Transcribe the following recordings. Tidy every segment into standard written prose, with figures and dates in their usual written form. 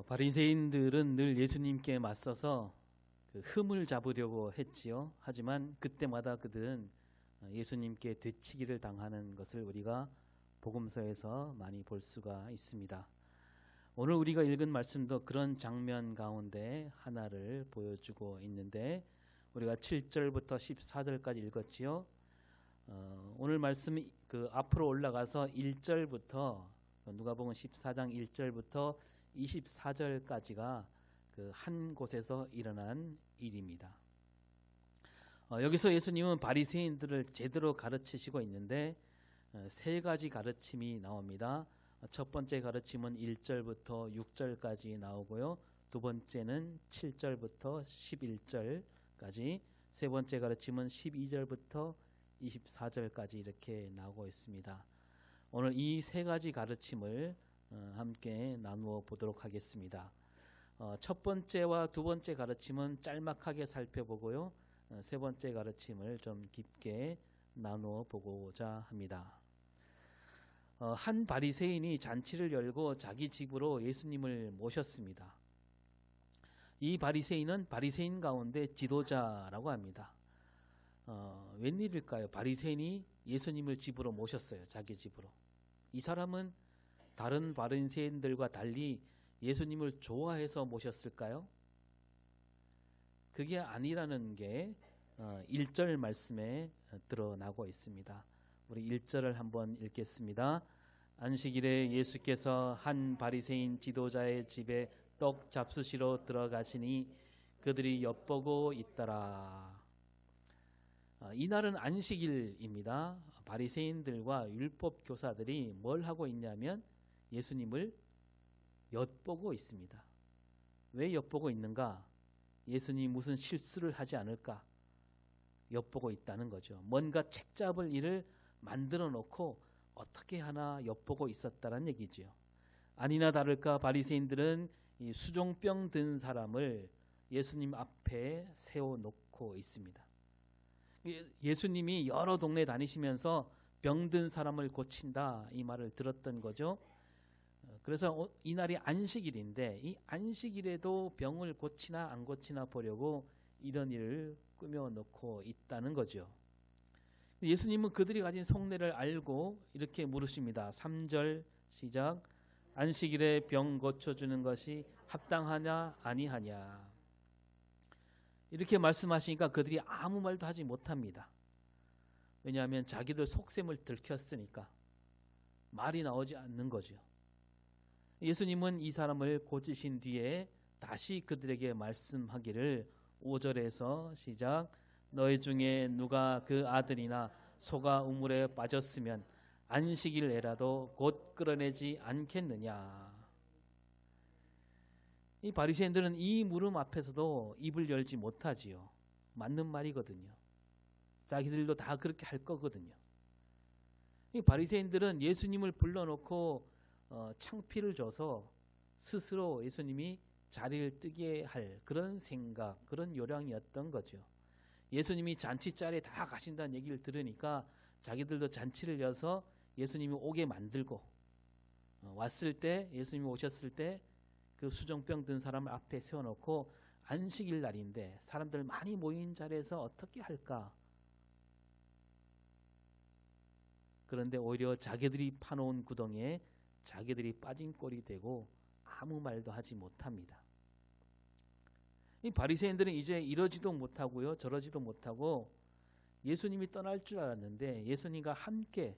바리새인들은 늘 예수님께 맞서서 그 흠을 잡으려고 했지요. 하지만 그때마다 그들은 예수님께 되치기를 당하는 것을 우리가 복음서에서 많이 볼 수가 있습니다. 오늘 우리가 읽은 말씀도 그런 장면 가운데 하나를 보여주고 있는데, 우리가 7절부터 14절까지 읽었지요. 오늘 말씀 그 앞으로 올라가서 1절부터 누가복음 14장 1절부터 24절까지가 그 한 곳에서 일어난 일입니다. 여기서 예수님은 바리새인들을 제대로 가르치시고 있는데 세 가지 가르침이 나옵니다. 첫 번째 가르침은 1절부터 6절까지 나오고요. 두 번째는 7절부터 11절까지, 세 번째 가르침은 12절부터 24절까지 이렇게 나오고 있습니다. 오늘 이 세 가지 가르침을 함께 나누어 보도록 하겠습니다. 첫 번째와 두 번째 가르침은 짤막하게 살펴보고요. 세 번째 가르침을 좀 깊게 나누어 보고자 합니다. 한 바리새인이 잔치를 열고 자기 집으로 예수님을 모셨습니다. 이 바리새인은 바리새인 가운데 지도자라고 합니다. 웬일일까요? 바리새인이 예수님을 집으로 모셨어요. 자기 집으로. 이 사람은 다른 바리새인들과 달리 예수님을 좋아해서 모셨을까요? 그게 아니라는 게 1절 말씀에 드러나고 있습니다. 우리 1절을 한번 읽겠습니다. 안식일에 예수께서 한 바리새인 지도자의 집에 떡 잡수시러 들어가시니 그들이 엿보고 있더라. 이날은 안식일입니다. 바리새인들과 율법 교사들이 뭘 하고 있냐면 예수님을 엿보고 있습니다. 왜 엿보고 있는가? 예수님이 무슨 실수를 하지 않을까 엿보고 있다는 거죠. 뭔가 책잡을 일을 만들어 놓고 어떻게 하나 엿보고 있었다는 얘기죠. 아니나 다를까 바리새인들은 이 수종병 든 사람을 예수님 앞에 세워놓고 있습니다. 예수님이 여러 동네 다니시면서 병든 사람을 고친다, 이 말을 들었던 거죠. 그래서 이날이 안식일인데 이 안식일에도 병을 고치나 안 고치나 보려고 이런 일을 꾸며놓고 있다는 거죠. 예수님은 그들이 가진 속내를 알고 이렇게 물으십니다. 3절 시작. 안식일에 병 고쳐주는 것이 합당하냐 아니하냐. 이렇게 말씀하시니까 그들이 아무 말도 하지 못합니다. 왜냐하면 자기들 속셈을 들켰으니까 말이 나오지 않는 거죠. 예수님은 이 사람을 고치신 뒤에 다시 그들에게 말씀하기를 5절에서 시작. 너희 중에 누가 그 아들이나 소가 우물에 빠졌으면 안식일에라도 곧 끌어내지 않겠느냐. 이 바리새인들은 이 물음 앞에서도 입을 열지 못하지요. 맞는 말이거든요. 자기들도 다 그렇게 할 거거든요. 이 바리새인들은 예수님을 불러놓고 창피를 줘서 스스로 예수님이 자리를 뜨게 할 그런 생각, 그런 요량이었던 거죠. 예수님이 잔치 자리에 다 가신다는 얘기를 들으니까 자기들도 잔치를 여서 예수님이 오게 만들고, 왔을 때 예수님이 오셨을 때 그 수정병 든 사람을 앞에 세워놓고 안식일 날인데 사람들 많이 모인 자리에서 어떻게 할까? 그런데 오히려 자기들이 파놓은 구덩이에 자기들이 빠진 꼴이 되고 아무 말도 하지 못합니다. 이 바리새인들은 이제 이러지도 못하고요, 저러지도 못하고 예수님이 떠날 줄 알았는데 예수님과 함께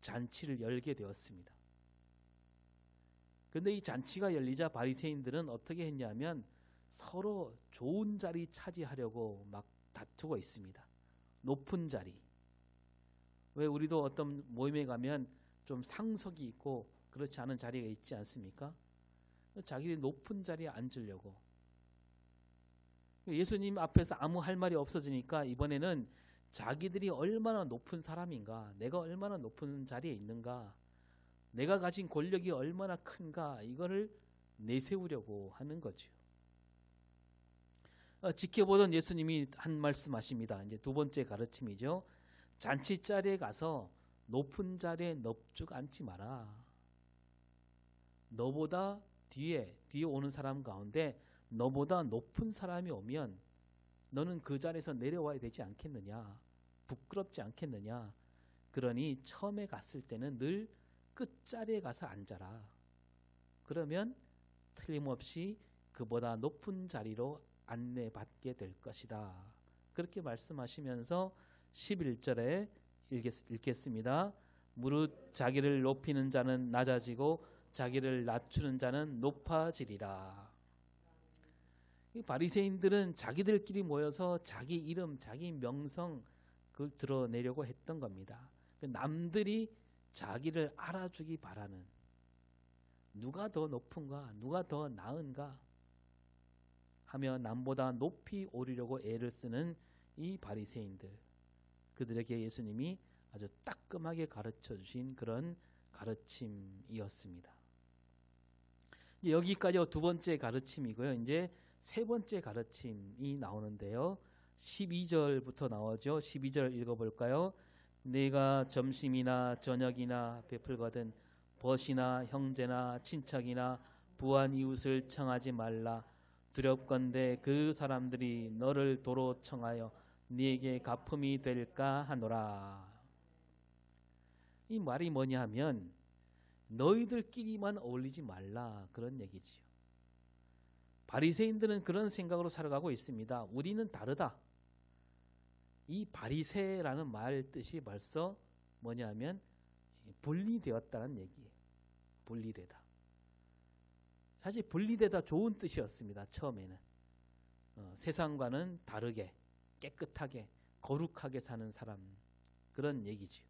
잔치를 열게 되었습니다. 그런데 이 잔치가 열리자 바리새인들은 어떻게 했냐면 서로 좋은 자리 차지하려고 막 다투고 있습니다. 높은 자리. 왜 우리도 어떤 모임에 가면 좀 상석이 있고 그렇지 않은 자리가 있지 않습니까? 자기들이 높은 자리에 앉으려고. 예수님 앞에서 아무 할 말이 없어지니까 이번에는 자기들이 얼마나 높은 사람인가, 내가 얼마나 높은 자리에 있는가, 내가 가진 권력이 얼마나 큰가, 이거를 내세우려고 하는 거죠. 지켜보던 예수님이 한 말씀하십니다. 이제 두 번째 가르침이죠. 잔치 자리에 가서 높은 자리에 넙죽 앉지 마라. 너보다 뒤에 오는 사람 가운데 너보다 높은 사람이 오면 너는 그 자리에서 내려와야 되지 않겠느냐? 부끄럽지 않겠느냐? 그러니 처음에 갔을 때는 늘 끝자리에 가서 앉아라. 그러면 틀림없이 그보다 높은 자리로 안내받게 될 것이다. 그렇게 말씀하시면서 11절에 읽겠습니다. 무릇 자기를 높이는 자는 낮아지고 자기를 낮추는 자는 높아지리라. 이 바리새인들은 자기들끼리 모여서 자기 이름, 자기 명성 그걸 드러내려고 했던 겁니다. 남들이 자기를 알아주기 바라는, 누가 더 높은가, 누가 더 나은가 하며 남보다 높이 오르려고 애를 쓰는 이 바리새인들, 그들에게 예수님이 아주 따끔하게 가르쳐 주신 그런 가르침이었습니다. 여기까지가 두 번째 가르침이고요. 이제 세 번째 가르침이 나오는데요. 12절부터 나오죠. 12절 읽어볼까요? 내가 점심이나 저녁이나 베풀거든 벗이나 형제나 친척이나 부한 이웃을 청하지 말라. 두렵건대 그 사람들이 너를 도로 청하여 네게 갚음이 될까 하노라. 이 말이 뭐냐 하면 너희들끼리만 어울리지 말라, 그런 얘기지요. 바리새인들은 그런 생각으로 살아가고 있습니다. 우리는 다르다. 이 바리새라는 말 뜻이 벌써 뭐냐 하면 분리되었다는 얘기예요. 분리되다. 사실 분리되다 좋은 뜻이었습니다. 처음에는 세상과는 다르게 깨끗하게 거룩하게 사는 사람, 그런 얘기죠.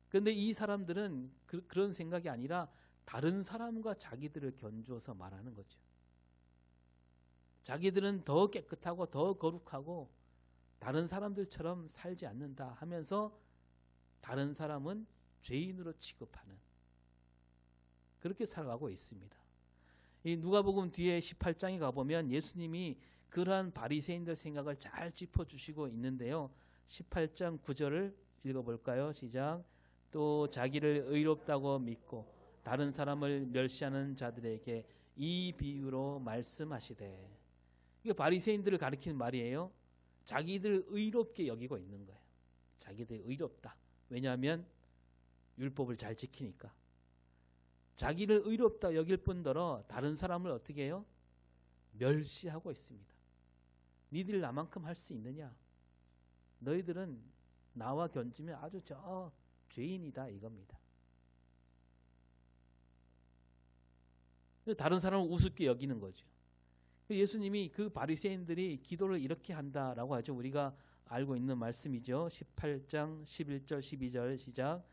그런데 이 사람들은 그런 생각이 아니라 다른 사람과 자기들을 견주어서 말하는 거죠. 자기들은 더 깨끗하고 더 거룩하고 다른 사람들처럼 살지 않는다 하면서 다른 사람은 죄인으로 취급하는, 그렇게 살아가고 있습니다. 이 누가복음 뒤에 18장에 가보면 예수님이 그러한 바리새인들 생각을 잘 짚어주시고 있는데요. 18장 9절을 읽어볼까요? 시작. 또 자기를 의롭다고 믿고 다른 사람을 멸시하는 자들에게 이 비유로 말씀하시되, 이게 바리새인들을 가리키는 말이에요. 자기들 의롭게 여기고 있는 거예요. 자기들 의롭다. 왜냐하면 율법을 잘 지키니까. 자기를 의롭다 여길 뿐더러 다른 사람을 어떻게 해요? 멸시하고 있습니다. 니들 나만큼 할 수 있느냐? 너희들은 나와 견주면 아주 저 죄인이다, 이겁니다. 다른 사람을 우습게 여기는 거죠. 예수님이 그 바리새인들이 기도를 이렇게 한다라고 하죠. 우리가 알고 있는 말씀이죠. 18장 11절 12절 시작.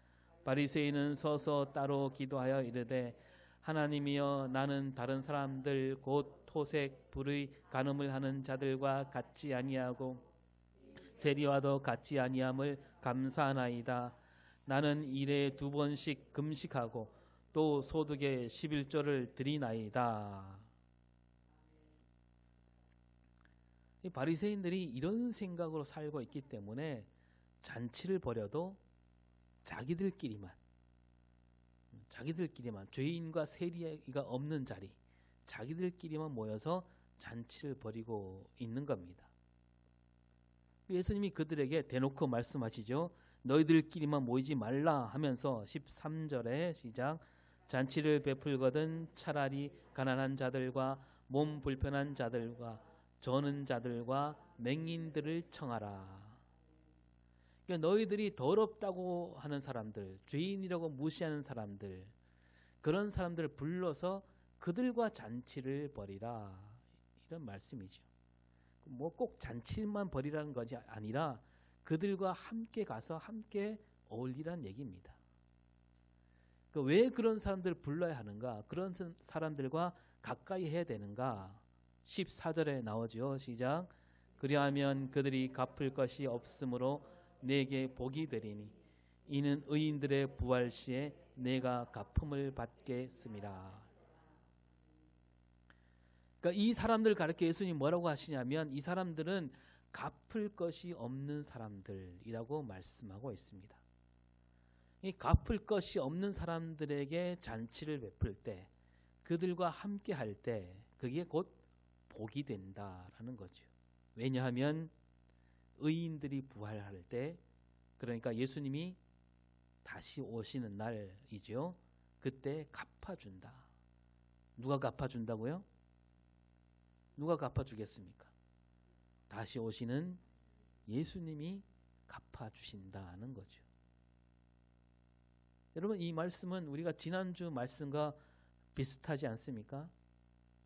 바리새인은 서서 따로 기도하여 이르되 하나님이여, 나는 다른 사람들 곧 토색 불의 간음을 하는 자들과 같지 아니하고 세리와도 같지 아니함을 감사하나이다. 나는 일에 2번씩 금식하고 또 소득의 11조를 드리나이다. 이 바리새인들이 이런 생각으로 살고 있기 때문에 잔치를 벌여도 자기들끼리만 죄인과 세리가 없는 자리, 자기들끼리만 모여서 잔치를 벌이고 있는 겁니다. 예수님이 그들에게 대놓고 말씀하시죠. 너희들끼리만 모이지 말라 하면서 13절에 시작. 잔치를 베풀거든 차라리 가난한 자들과 몸 불편한 자들과 저는 자들과 맹인들을 청하라. 그러니까 너희들이 더럽다고 하는 사람들, 죄인이라고 무시하는 사람들, 그런 사람들을 불러서 그들과 잔치를 벌이라, 이런 말씀이죠. 뭐 꼭 잔치만 벌이라는 것이 아니라 그들과 함께 가서 함께 어울리라는 얘기입니다. 왜 그런 사람들을 불러야 하는가? 그런 사람들과 가까이 해야 되는가? 14절에 나오죠. 시작. 그리하면 그들이 갚을 것이 없으므로 내게 복이 되리니 이는 의인들의 부활 시에 내가 갚음을 받겠음이라. 그러니까 이 사람들 가르쳐 예수님이 뭐라고 하시냐면 이 사람들은 갚을 것이 없는 사람들이라고 말씀하고 있습니다. 이 갚을 것이 없는 사람들에게 잔치를 베풀 때 그들과 함께 할 때 그게 곧 복이 된다라는 거죠. 왜냐하면 의인들이 부활할 때, 그러니까 예수님이 다시 오시는 날이죠. 그때 갚아준다. 누가 갚아준다고요? 누가 갚아주겠습니까? 다시 오시는 예수님이 갚아주신다는 거죠. 여러분, 이 말씀은 우리가 지난주 말씀과 비슷하지 않습니까?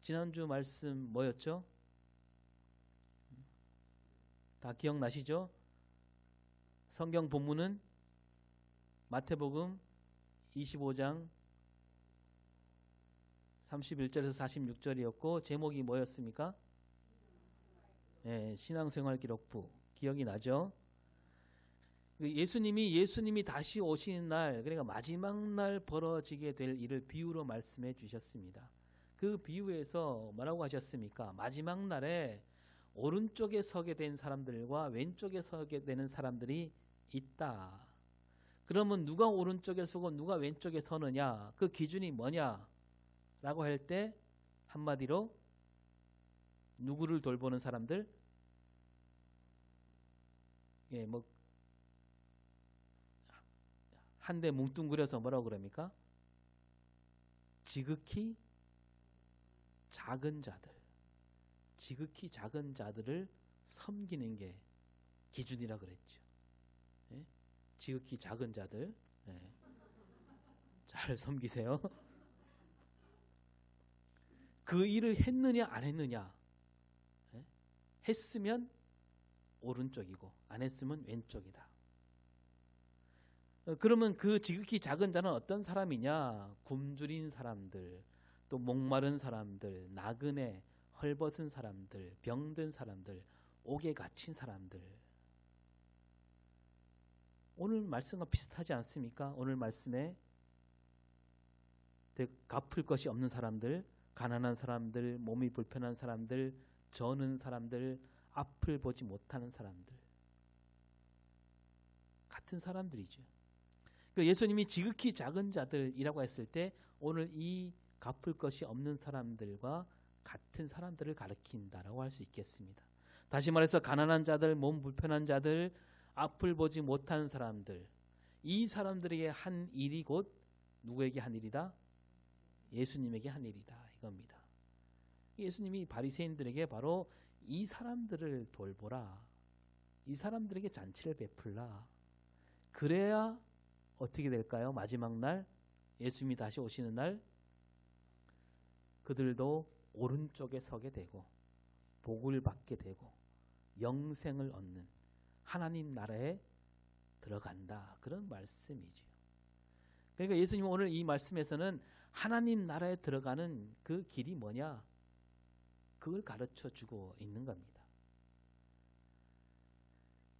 지난주 말씀 뭐였죠? 다 기억나시죠? 성경 본문은 마태복음 25장 31절에서 46절이었고 제목이 뭐였습니까? 네, 신앙생활 기록부. 기억이 나죠? 예수님이 다시 오시는 날, 그러니까 마지막 날 벌어지게 될 일을 비유로 말씀해 주셨습니다. 그 비유에서 뭐라고 하셨습니까? 마지막 날에 오른쪽에 서게 된 사람들과 왼쪽에 서게 되는 사람들이 있다. 그러면 누가 오른쪽에 서고 누가 왼쪽에 서느냐? 그 기준이 뭐냐? 라고 할 때 한마디로 누구를 돌보는 사람들? 예, 뭐 한데 뭉뚱그려서 뭐라고 그럽니까? 지극히 작은 자들, 지극히 작은 자들을 섬기는 게 기준이라 그랬죠. 예? 지극히 작은 자들, 예. 잘 섬기세요. 그 일을 했느냐 안 했느냐, 예? 했으면 오른쪽이고 안 했으면 왼쪽이다. 그러면 그 지극히 작은 자는 어떤 사람이냐? 굶주린 사람들, 또 목마른 사람들, 나그네, 헐벗은 사람들, 병든 사람들, 옥에 갇힌 사람들. 오늘 말씀과 비슷하지 않습니까? 오늘 말씀에 갚을 것이 없는 사람들, 가난한 사람들, 몸이 불편한 사람들, 저는 사람들, 앞을 보지 못하는 사람들, 같은 사람들이죠. 예수님이 지극히 작은 자들이라고 했을 때 오늘 이 갚을 것이 없는 사람들과 같은 사람들을 가리킨다라고 할 수 있겠습니다. 다시 말해서 가난한 자들, 몸 불편한 자들, 앞을 보지 못하는 사람들, 이 사람들에게 한 일이 곧 누구에게 한 일이다? 예수님에게 한 일이다, 이겁니다. 예수님이 바리새인들에게 바로 이 사람들을 돌보라, 이 사람들에게 잔치를 베풀라. 그래야 어떻게 될까요? 마지막 날, 예수님이 다시 오시는 날, 그들도 오른쪽에 서게 되고 복을 받게 되고 영생을 얻는 하나님 나라에 들어간다, 그런 말씀이죠. 그러니까 예수님은 오늘 이 말씀에서는 하나님 나라에 들어가는 그 길이 뭐냐, 그걸 가르쳐 주고 있는 겁니다.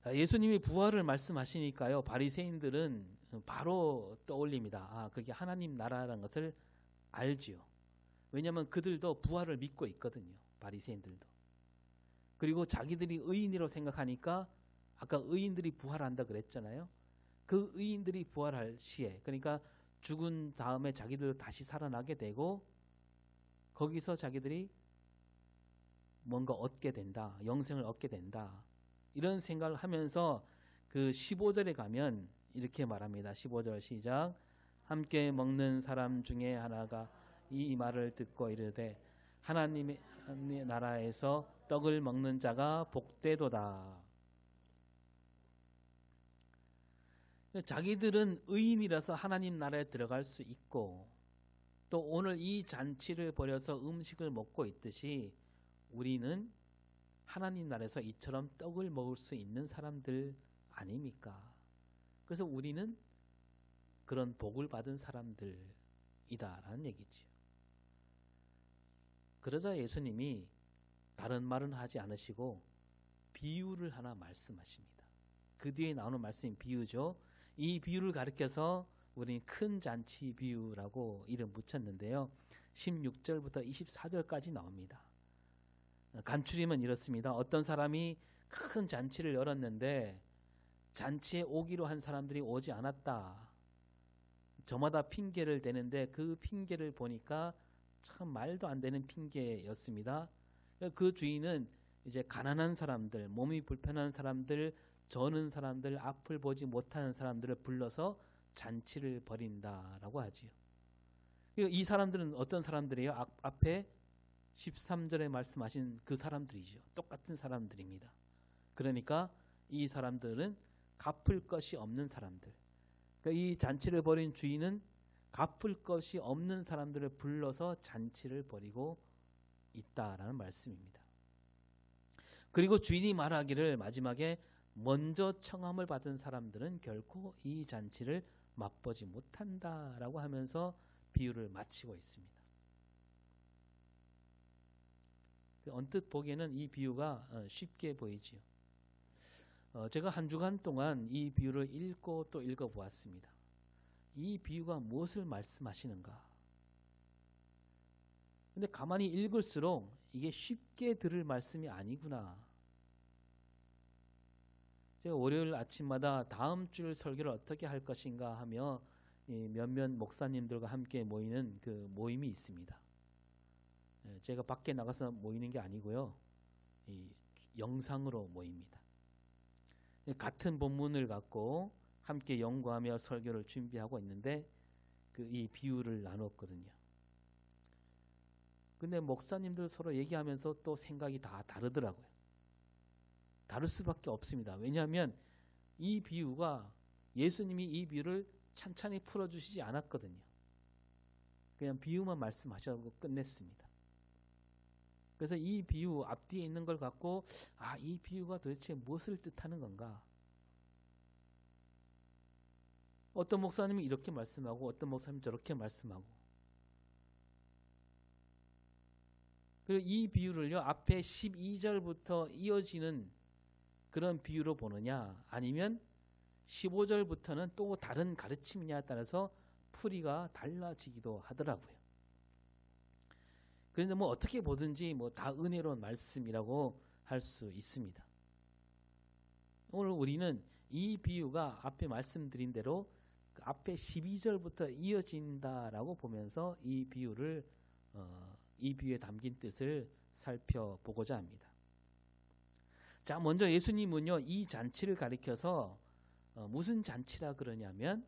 예수님이 부활을 말씀하시니까요, 바리새인들은 바로 떠올립니다. 아, 그게 하나님 나라라는 것을 알지요. 왜냐하면 그들도 부활을 믿고 있거든요, 바리새인들도. 그리고 자기들이 의인이라고 생각하니까 아까 의인들이 부활한다 그랬잖아요. 그 의인들이 부활할 시에, 그러니까 죽은 다음에 자기들 다시 살아나게 되고 거기서 자기들이 뭔가 얻게 된다, 영생을 얻게 된다, 이런 생각을 하면서 그 15절에 가면 이렇게 말합니다. 15절 시작. 함께 먹는 사람 중에 하나가 이 말을 듣고 이르되 하나님의 나라에서 떡을 먹는 자가 복되도다. 자기들은 의인이라서 하나님 나라에 들어갈 수 있고, 또 오늘 이 잔치를 벌여서 음식을 먹고 있듯이 우리는 하나님 나라에서 이처럼 떡을 먹을 수 있는 사람들 아닙니까? 그래서 우리는 그런 복을 받은 사람들이다라는 얘기죠. 그러자 예수님이 다른 말은 하지 않으시고 비유를 하나 말씀하십니다. 그 뒤에 나오는 말씀이 비유죠. 이 비유를 가리켜서 우리는 큰 잔치 비유라고 이름 붙였는데요. 16절부터 24절까지 나옵니다. 간추림은 이렇습니다. 어떤 사람이 큰 잔치를 열었는데 잔치에 오기로 한 사람들이 오지 않았다. 저마다 핑계를 대는데 그 핑계를 보니까 참 말도 안 되는 핑계였습니다. 그 주인은 이제 가난한 사람들, 몸이 불편한 사람들, 저는 사람들, 앞을 보지 못하는 사람들을 불러서 잔치를 벌인다라고 하지요. 이 사람들은 어떤 사람들이에요? 앞에 13절에 말씀하신 그 사람들이죠. 똑같은 사람들입니다. 그러니까 이 사람들은 갚을 것이 없는 사람들. 그러니까 이 잔치를 벌인 주인은 갚을 것이 없는 사람들을 불러서 잔치를 벌이고 있다라는 말씀입니다. 그리고 주인이 말하기를 마지막에 먼저 청함을 받은 사람들은 결코 이 잔치를 맛보지 못한다라고 하면서 비유를 마치고 있습니다. 언뜻 보기에는 이 비유가 쉽게 보이지요. 제가 한 주간 동안 이 비유를 읽고 또 읽어보았습니다. 이 비유가 무엇을 말씀하시는가? 근데 가만히 읽을수록 이게 쉽게 들을 말씀이 아니구나. 제가 월요일 아침마다 다음 주 설교를 어떻게 할 것인가 하며 몇몇 목사님들과 함께 모이는 그 모임이 있습니다. 제가 밖에 나가서 모이는 게 아니고요. 영상으로 모입니다. 같은 본문을 갖고 함께 연구하며 설교를 준비하고 있는데 이 비유를 나눴거든요. 근데 목사님들 서로 얘기하면서 또 생각이 다 다르더라고요. 다를 수밖에 없습니다. 왜냐하면 이 비유가 예수님이 이 비유를 찬찬히 풀어주시지 않았거든요. 그냥 비유만 말씀하셔서 끝냈습니다. 그래서 이 비유 앞뒤에 있는 걸 갖고 이 비유가 도대체 무엇을 뜻하는 건가? 어떤 목사님이 이렇게 말씀하고 어떤 목사님이 저렇게 말씀하고 그리고 이 비유를요 앞에 12절부터 이어지는 그런 비유로 보느냐 아니면 15절부터는 또 다른 가르침이냐에 따라서 풀이가 달라지기도 하더라고요. 그런데 뭐 어떻게 보든지 뭐 다 은혜로운 말씀이라고 할 수 있습니다. 오늘 우리는 이 비유가 앞에 말씀드린 대로 그 앞에 12절부터 이어진다라고 보면서 이 비유에 담긴 뜻을 살펴보고자 합니다. 자, 먼저 예수님은요 이 잔치를 가리켜서 무슨 잔치라 그러냐면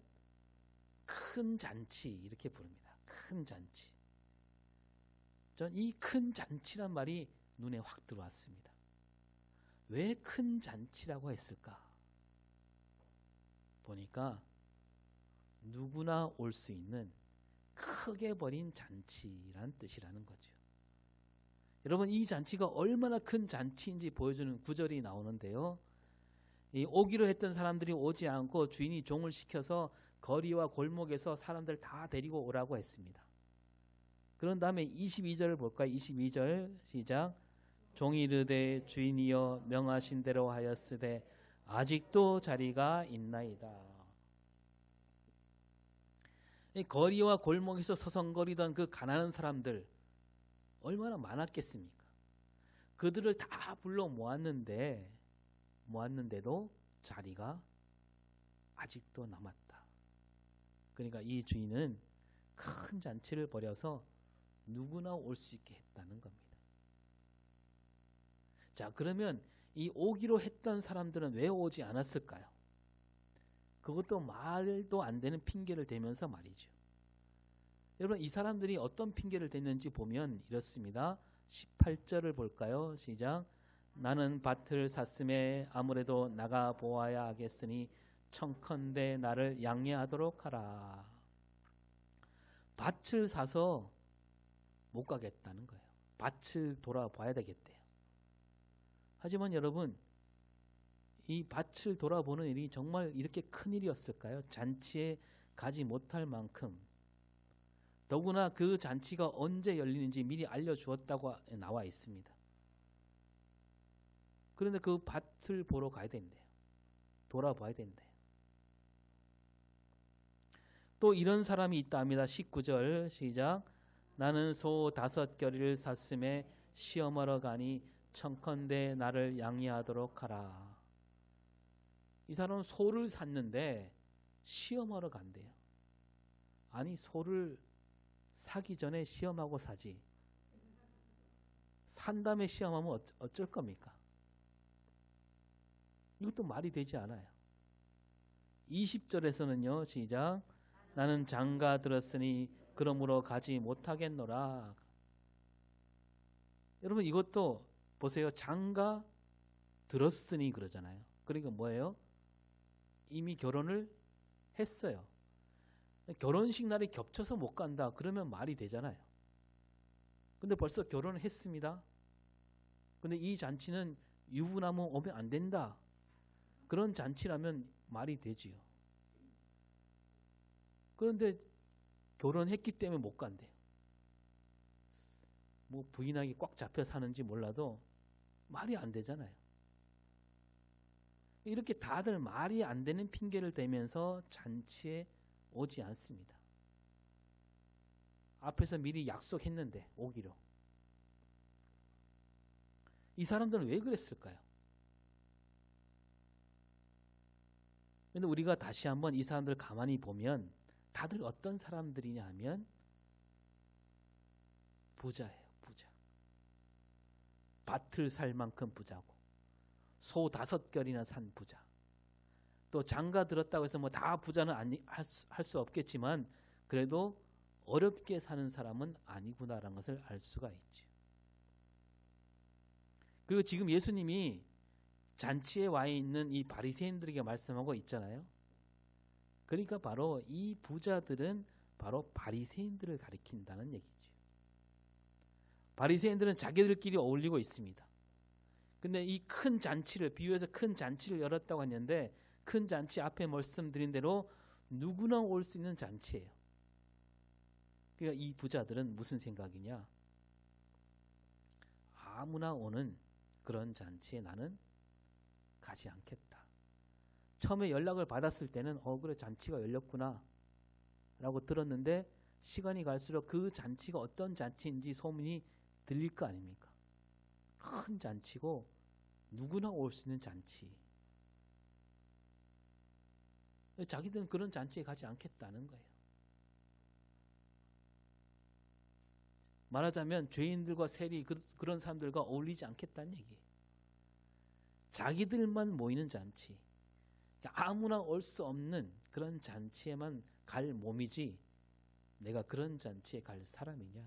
큰 잔치 이렇게 부릅니다. 큰 잔치. 전 이 큰 잔치란 말이 눈에 확 들어왔습니다. 왜 큰 잔치라고 했을까? 보니까 누구나 올 수 있는 크게 벌인 잔치란 뜻이라는 거죠. 여러분 이 잔치가 얼마나 큰 잔치인지 보여주는 구절이 나오는데요. 이 오기로 했던 사람들이 오지 않고 주인이 종을 시켜서 거리와 골목에서 사람들 다 데리고 오라고 했습니다. 그런 다음에 22절을 볼까요? 22절 시작. 종이 이르되 주인이여 명하신 대로 하였으되 아직도 자리가 있나이다. 이 거리와 골목에서 서성거리던 그 가난한 사람들 얼마나 많았겠습니까? 그들을 다 불러 모았는데도 자리가 아직도 남았다. 그러니까 이 주인은 큰 잔치를 벌여서 누구나 올 수 있게 했다는 겁니다. 자, 그러면 이 오기로 했던 사람들은 왜 오지 않았을까요? 그것도 말도 안 되는 핑계를 대면서 말이죠. 여러분 이 사람들이 어떤 핑계를 댔는지 보면 이렇습니다. 18절을 볼까요? 시작. 나는 밭을 샀음에 아무래도 나가 보아야 하겠으니 청컨대 나를 양해하도록 하라. 밭을 사서 못 가겠다는 거예요. 밭을 돌아봐야 되겠대요. 하지만 여러분 이 밭을 돌아보는 일이 정말 이렇게 큰 일이었을까요? 잔치에 가지 못할 만큼 더구나 그 잔치가 언제 열리는지 미리 알려주었다고 나와 있습니다. 그런데 그 밭을 보러 가야 된대요. 돌아봐야 된대요. 또 이런 사람이 있다 합니다. 19절 시작. 나는 소 5겨리를 샀음에 시험하러 가니 청컨대 나를 양해하도록 하라. 이 사람은 소를 샀는데 시험하러 간대요. 아니 소를 사기 전에 시험하고 사지. 산 다음에 시험하면 어쩔 겁니까? 이것도 말이 되지 않아요. 20절에서는요. 시작. 나는 장가 들었으니 그러므로 가지 못하겠노라. 여러분 이것도 보세요. 장가 들었으니 그러잖아요. 그러니까 뭐예요? 이미 결혼을 했어요. 결혼식 날이 겹쳐서 못 간다. 그러면 말이 되잖아요. 근데 벌써 결혼을 했습니다. 근데 이 잔치는 유부남은 오면 안 된다. 그런 잔치라면 말이 되지요. 그런데 결혼했기 때문에 못 간대요. 뭐 부인하기 꽉 잡혀 사는지 몰라도 말이 안 되잖아요. 이렇게 다들 말이 안 되는 핑계를 대면서 잔치에 오지 않습니다. 앞에서 미리 약속했는데 오기로. 이 사람들은 왜 그랬을까요? 근데 우리가 다시 한번 이 사람들 가만히 보면 다들 어떤 사람들이냐 하면 부자예요. 부자. 밭을 살 만큼 부자고 소 5결이나 산 부자. 또 장가 들었다고 해서 뭐 다 부자는 할 수 없겠지만 그래도 어렵게 사는 사람은 아니구나라는 것을 알 수가 있죠. 그리고 지금 예수님이 잔치에 와 있는 이 바리새인들에게 말씀하고 있잖아요. 그러니까 바로 이 부자들은 바로 바리새인들을 가리킨다는 얘기죠. 바리새인들은 자기들끼리 어울리고 있습니다. 근데 이 큰 잔치를 비유해서 큰 잔치를 열었다고 했는데 큰 잔치 앞에 말씀드린 대로 누구나 올 수 있는 잔치예요. 그러니까 이 부자들은 무슨 생각이냐? 아무나 오는 그런 잔치에 나는 가지 않겠다. 처음에 연락을 받았을 때는 그래 잔치가 열렸구나 라고 들었는데 시간이 갈수록 그 잔치가 어떤 잔치인지 소문이 들릴 거 아닙니까? 큰 잔치고 누구나 올 수 있는 잔치. 자기들은 그런 잔치에 가지 않겠다는 거예요. 말하자면 죄인들과 세리 그런 사람들과 어울리지 않겠다는 얘기예요. 자기들만 모이는 잔치. 아무나 올 수 없는 그런 잔치에만 갈 몸이지 내가 그런 잔치에 갈 사람이냐.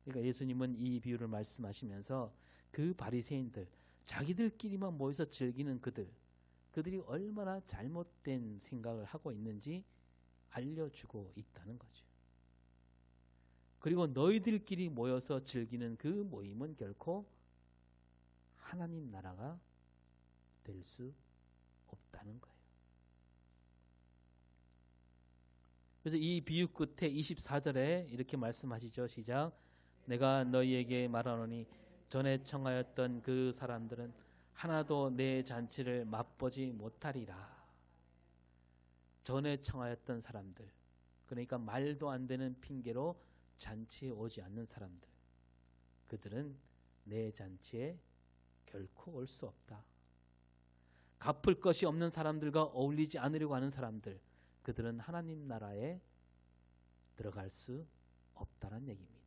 그러니까 예수님은 이 비유를 말씀하시면서 그 바리새인들 자기들끼리만 모여서 즐기는 그들이 얼마나 잘못된 생각을 하고 있는지 알려주고 있다는 거죠. 그리고 너희들끼리 모여서 즐기는 그 모임은 결코 하나님 나라가 될 수 없다는 거예요. 그래서 이 비유 끝에 24절에 이렇게 말씀하시죠. 시작. 내가 너희에게 말하노니 전에 청하였던 그 사람들은 하나도 내 잔치를 맛보지 못하리라. 전에 청하였던 사람들, 그러니까 말도 안 되는 핑계로 잔치에 오지 않는 사람들, 그들은 내 잔치에 결코 올 수 없다. 갚을 것이 없는 사람들과 어울리지 않으려고 하는 사람들, 그들은 하나님 나라에 들어갈 수 없다는 얘기입니다.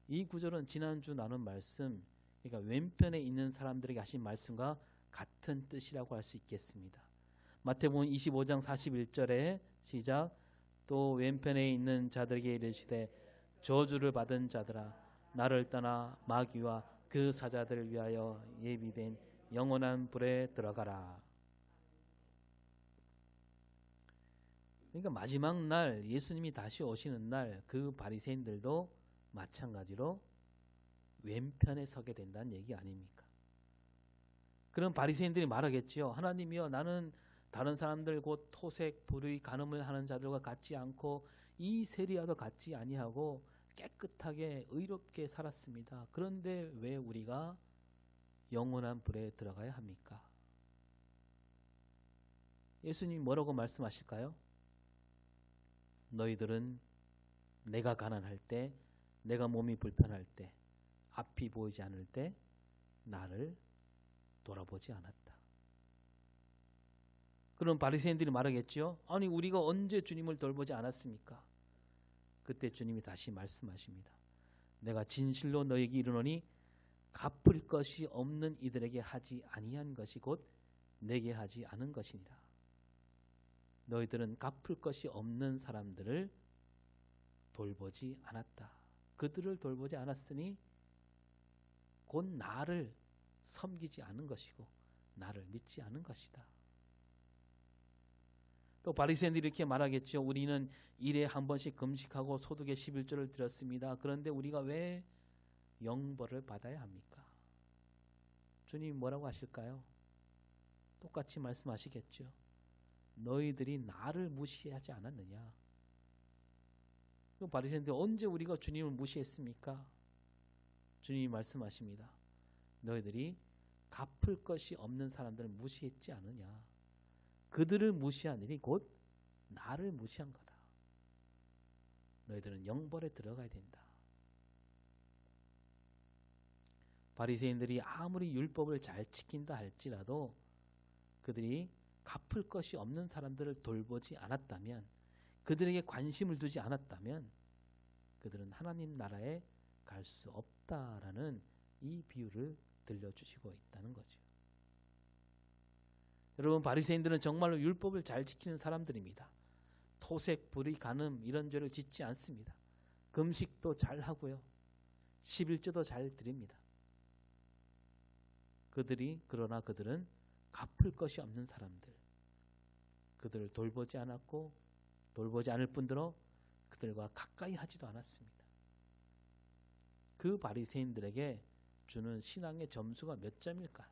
이 구절은 지난주 나눈 말씀, 그러니까 왼편에 있는 사람들에게 하신 말씀과 같은 뜻이라고 할 수 있겠습니다. 마태복음 25장 41절에 시작. 또 왼편에 있는 자들에게 이르시되 저주를 받은 자들아 나를 떠나 마귀와 그 사자들을 위하여 예비된 영원한 불에 들어가라. 그러니까 마지막 날 예수님이 다시 오시는 날 그 바리새인들도 마찬가지로 왼편에 서게 된다는 얘기 아닙니까? 그럼 바리새인들이 말하겠지요. 하나님이여, 나는 다른 사람들 곧 토색, 불의, 간음을 하는 자들과 같지 않고 이 세리와도 같지 아니하고 깨끗하게 의롭게 살았습니다. 그런데 왜 우리가 영원한 불에 들어가야 합니까? 예수님 뭐라고 말씀하실까요? 너희들은 내가 가난할 때, 내가 몸이 불편할 때, 앞이 보이지 않을 때 나를 돌아보지 않았다. 그럼 바리새인들이 말하겠죠. 아니 우리가 언제 주님을 돌보지 않았습니까? 그때 주님이 다시 말씀하십니다. 내가 진실로 너에게 이르노니 갚을 것이 없는 이들에게 하지 아니한 것이 곧 내게 하지 않은 것이니라. 너희들은 갚을 것이 없는 사람들을 돌보지 않았다. 그들을 돌보지 않았으니 곧 나를 섬기지 않은 것이고 나를 믿지 않은 것이다. 또 바리새인들이 이렇게 말하겠죠. 우리는 일에 한 번씩 금식하고 소득의 11조를 드렸습니다. 그런데 우리가 왜 영벌을 받아야 합니까? 주님이 뭐라고 하실까요? 똑같이 말씀하시겠죠. 너희들이 나를 무시하지 않았느냐? 그 바리새인들 언제 우리가 주님을 무시했습니까? 주님이 말씀하십니다. 너희들이 갚을 것이 없는 사람들을 무시했지 않느냐? 그들을 무시한 일이 곧 나를 무시한 거다. 너희들은 영벌에 들어가야 된다. 바리새인들이 아무리 율법을 잘 지킨다 할지라도 그들이 갚을 것이 없는 사람들을 돌보지 않았다면, 그들에게 관심을 두지 않았다면 그들은 하나님 나라에 갈 수 없다라는 이 비유를 들려주시고 있다는 거죠. 여러분, 바리새인들은 정말로 율법을 잘 지키는 사람들입니다. 토색, 불의, 간음 이런 죄를 짓지 않습니다. 금식도 잘 하고요. 11조도 잘 드립니다. 그러나 그들은 갚을 것이 없는 사람들, 그들을 돌보지 않았고 돌보지 않을 뿐더러 그들과 가까이 하지도 않았습니다. 그 바리새인들에게 주는 신앙의 점수가 몇 점일까?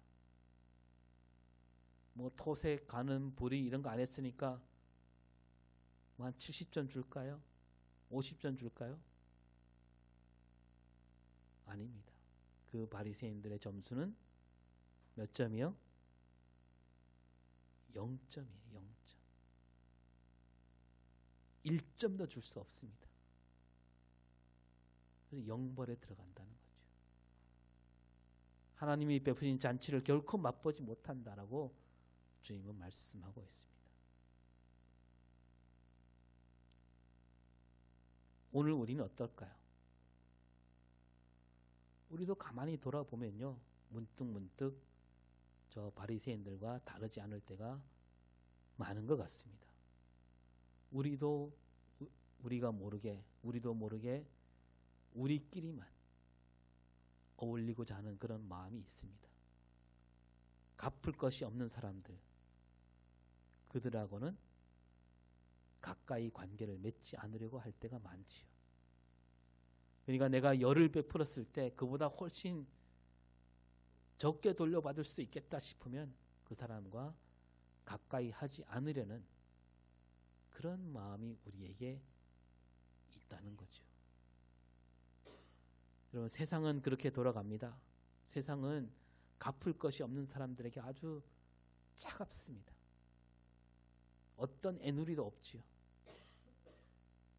뭐 토색, 간음, 불의 이런 거 안 했으니까 뭐 한 70점 줄까요? 50점 줄까요? 아닙니다. 그 바리새인들의 점수는 몇 점이요? 0점이에요. 0점. 1점도 줄 수 없습니다. 그래서 영벌에 들어간다는 거죠. 하나님이 베푸신 잔치를 결코 맛보지 못한다라고 주님은 말씀하고 있습니다. 오늘 우리는 어떨까요? 우리도 가만히 돌아보면요, 문득문득 저 바리새인들과 다르지 않을 때가 많은 것 같습니다. 우리도 모르게 우리끼리만 어울리고자 하는 그런 마음이 있습니다. 갚을 것이 없는 사람들, 그들하고는 가까이 관계를 맺지 않으려고 할 때가 많지요. 그러니까 내가 열을 베풀었을 때 그보다 훨씬 적게 돌려받을 수 있겠다 싶으면 그 사람과 가까이 하지 않으려는 그런 마음이 우리에게 있다는 거죠. 여러분, 세상은 그렇게 돌아갑니다. 세상은 갚을 것이 없는 사람들에게 아주 차갑습니다. 어떤 애누리도 없지요.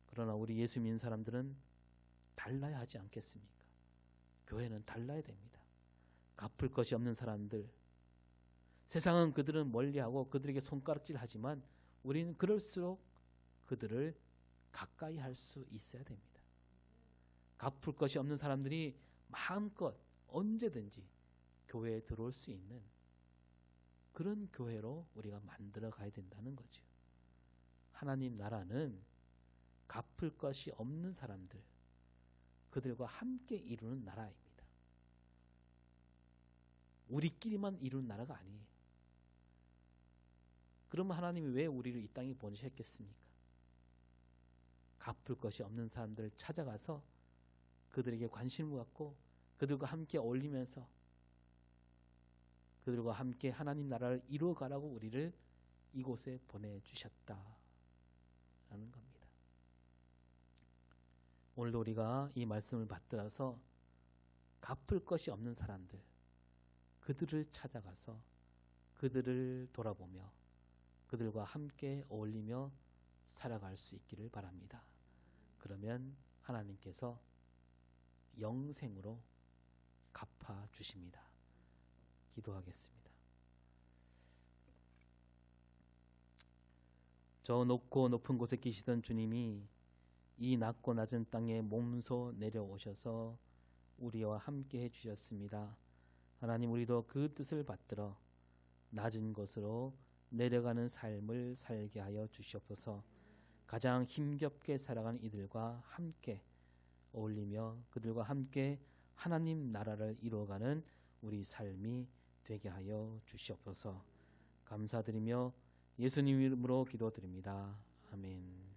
그러나 우리 예수 믿는 사람들은 달라야 하지 않겠습니까? 교회는 달라야 됩니다. 갚을 것이 없는 사람들, 세상은 그들은 멀리하고 그들에게 손가락질하지만 우리는 그럴수록 그들을 가까이 할 수 있어야 됩니다. 갚을 것이 없는 사람들이 마음껏 언제든지 교회에 들어올 수 있는 그런 교회로 우리가 만들어 가야 된다는 거죠. 하나님 나라는 갚을 것이 없는 사람들, 그들과 함께 이루는 나라입니다. 우리끼리만 이루는 나라가 아니에요. 그러면 하나님이 왜 우리를 이 땅에 보내셨겠습니까? 갚을 것이 없는 사람들을 찾아가서 그들에게 관심을 갖고 그들과 함께 어울리면서 그들과 함께 하나님 나라를 이루어가라고 우리를 이곳에 보내주셨다라는 겁니다. 오늘도 우리가 이 말씀을 받들어서 갚을 것이 없는 사람들, 그들을 찾아가서 그들을 돌아보며 그들과 함께 어울리며 살아갈 수 있기를 바랍니다. 그러면 하나님께서 영생으로 갚아주십니다. 기도하겠습니다. 저 높고 높은 곳에 계시던 주님이 이 낮고 낮은 땅에 몸소 내려오셔서 우리와 함께 해주셨습니다. 하나님, 우리도 그 뜻을 받들어 낮은 곳으로 내려가는 삶을 살게 하여 주시옵소서. 가장 힘겹게 살아가는 이들과 함께 어울리며 그들과 함께 하나님 나라를 이루어가는 우리 삶이 되게 하여 주시옵소서. 감사드리며 예수님 이름으로 기도드립니다. 아멘.